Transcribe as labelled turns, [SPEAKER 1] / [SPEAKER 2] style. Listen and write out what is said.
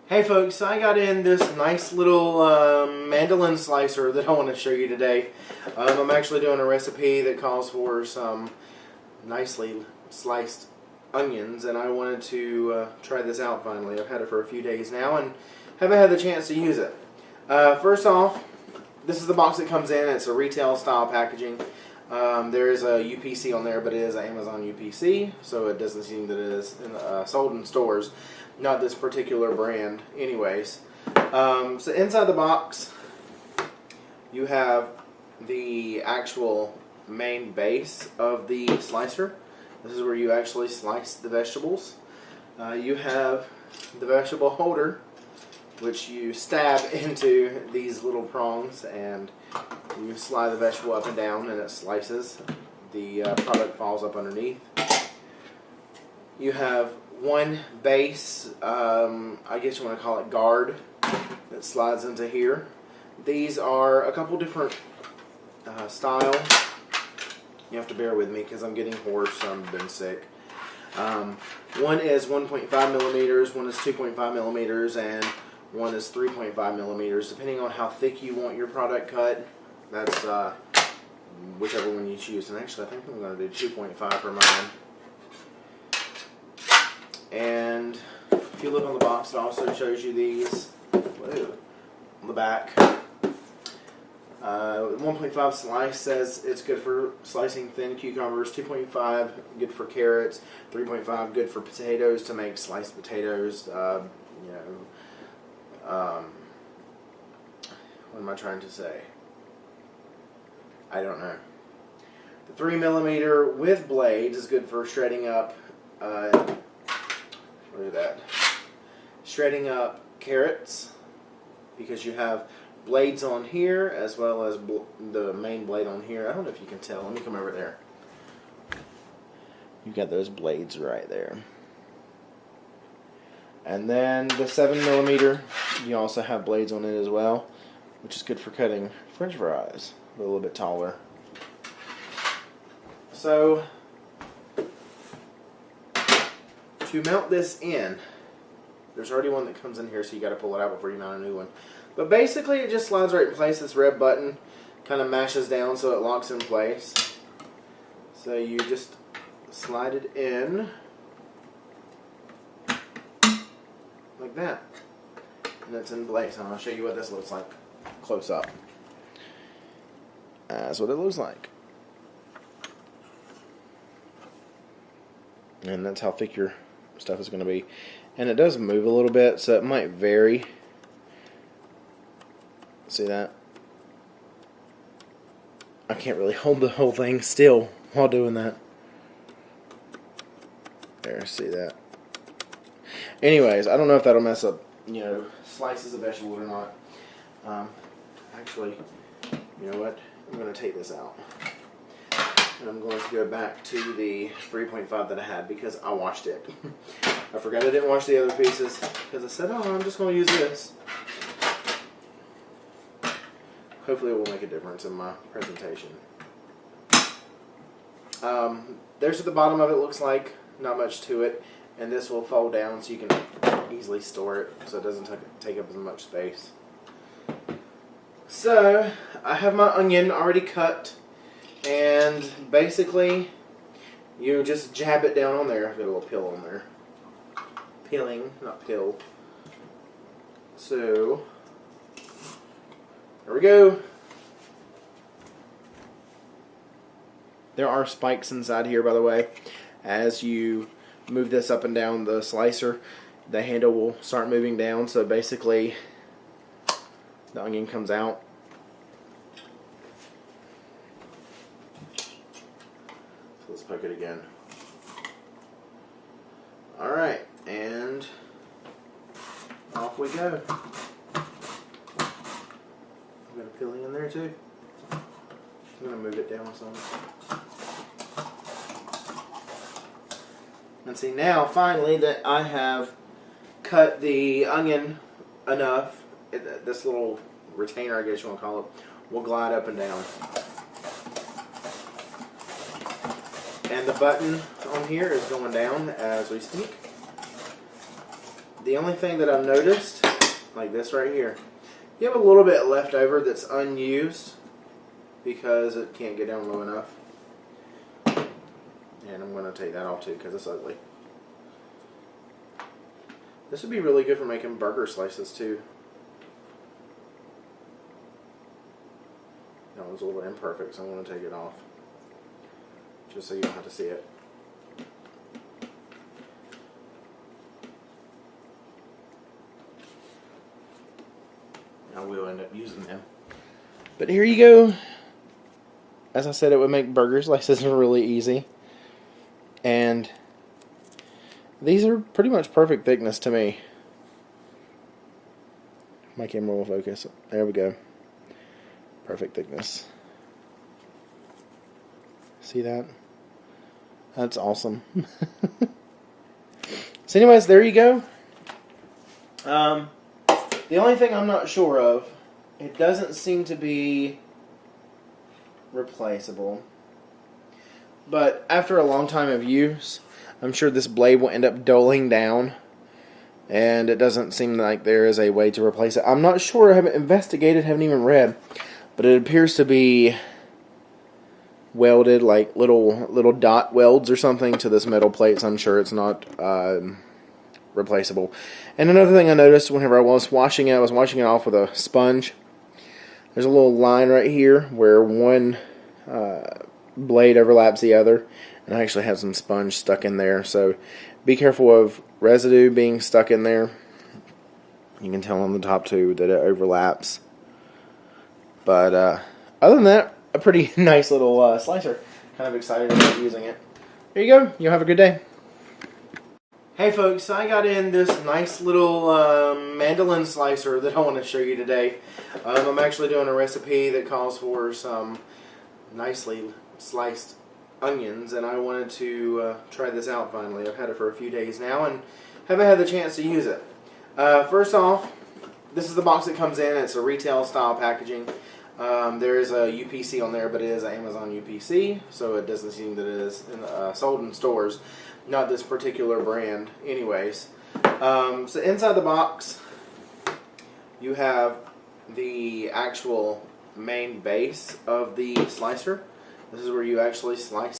[SPEAKER 1] Hey folks, I got in this nice little mandolin slicer that I want to show you today. I'm actually doing a recipe that calls for some nicely sliced onions, and I wanted to try this out finally. I've had it for a few days now and haven't had the chance to use it. First off, this is the box it comes in. It's a retail style packaging. There is a UPC on there, but it is an Amazon UPC, so it doesn't seem that it is sold in stores. Not this particular brand anyways. So inside the box you have the actual main base of the slicer. This is where you actually slice the vegetables. You have the vegetable holder, which you stab into these little prongs and you slide the vegetable up and down and it slices. The product falls up underneath. You have one base, I guess you want to call it guard, that slides into here. These are a couple different styles. You have to bear with me because I'm getting hoarse, so I've been sick. One is 1.5 millimeters, one is 2.5 millimeters, and one is 3.5 millimeters. Depending on how thick you want your product cut, that's whichever one you choose. And actually, I think I'm going to do 2.5 for mine. And if you look on the box, it also shows you these on the back. 1.5 slice says it's good for slicing thin cucumbers. 2.5 good for carrots. 3.5 good for potatoes, to make sliced potatoes. What am I trying to say? I don't know. The 3 millimeter with blades is good for shredding up. Look at that. Shredding up carrots, because you have blades on here as well as the main blade on here. I don't know if you can tell. Let me come over there. You've got those blades right there. And then the 7 millimeter, you also have blades on it as well, which is good for cutting French fries. A little bit taller. So to mount this in, there's already one that comes in here, so you got to pull it out before you mount a new one. But basically, it just slides right in place. This red button kind of mashes down so it locks in place. So you just slide it in like that, and it's in place. And I'll show you what this looks like close up. That's what it looks like. And that's how thick your stuff is going to be. And it does move a little bit, so it might vary. See that? I can't really hold the whole thing still while doing that. There, see that? Anyways, I don't know if that'll mess up, slices of vegetables or not. Actually, you know what? I'm going to take this out. And I'm going to go back to the 3.5 that I had because I washed it. I forgot I didn't wash the other pieces because I said, I'm just going to use this. Hopefully it will make a difference in my presentation. There's what the bottom of it looks like. Not much to it. And this will fold down so you can easily store it so it doesn't take up as much space. So, I have my onion already cut. And basically, you just jab it down on there. I've got a little pill on there. Peeling, not pill. So, there we go. There are spikes inside here, by the way. As you move this up and down the slicer, the handle will start moving down. So basically, the onion comes out. Let's poke it again. Alright, and off we go. I've got a peeling in there too. I'm going to move it down some. And see, now finally that I have cut the onion enough, this little retainer, I guess you want to call it, will glide up and down. And the button on here is going down as we speak. The only thing that I've noticed, like this right here, you have a little bit left over that's unused because it can't get down low enough. And I'm going to take that off too because it's ugly. This would be really good for making burger slices too. That was a little imperfect, so I'm going to take it off. Just so you don't have to see it. I will end up using them. But here you go. As I said, it would make burger slices really easy. And these are pretty much perfect thickness to me. My camera will focus. There we go. Perfect thickness. See that? That's awesome. So anyways, there you go. The only thing I'm not sure of, it doesn't seem to be replaceable. But after a long time of use, I'm sure this blade will end up dulling down. And it doesn't seem like there is a way to replace it. I'm not sure, I haven't investigated, haven't even read. But it appears to be welded, like little dot welds or something to this metal plate. So I'm sure it's not replaceable. And another thing I noticed whenever I was washing it off with a sponge. There's a little line right here where one blade overlaps the other, and I actually have some sponge stuck in there. So be careful of residue being stuck in there. You can tell on the top too that it overlaps. But other than that, a pretty nice little slicer. Kind of excited about using it. There you go. You have a good day. Hey folks, I got in this nice little Mandoline slicer that I want to show you today. I'm actually doing a recipe that calls for some nicely sliced onions, and I wanted to try this out finally. I've had it for a few days now and haven't had the chance to use it. First off, this is the box it comes in. It's a retail style packaging. There is a UPC on there, but it is an Amazon UPC, so it doesn't seem that it is sold in stores. Not this particular brand anyways. So inside the box you have the actual main base of the slicer. This is where you actually slice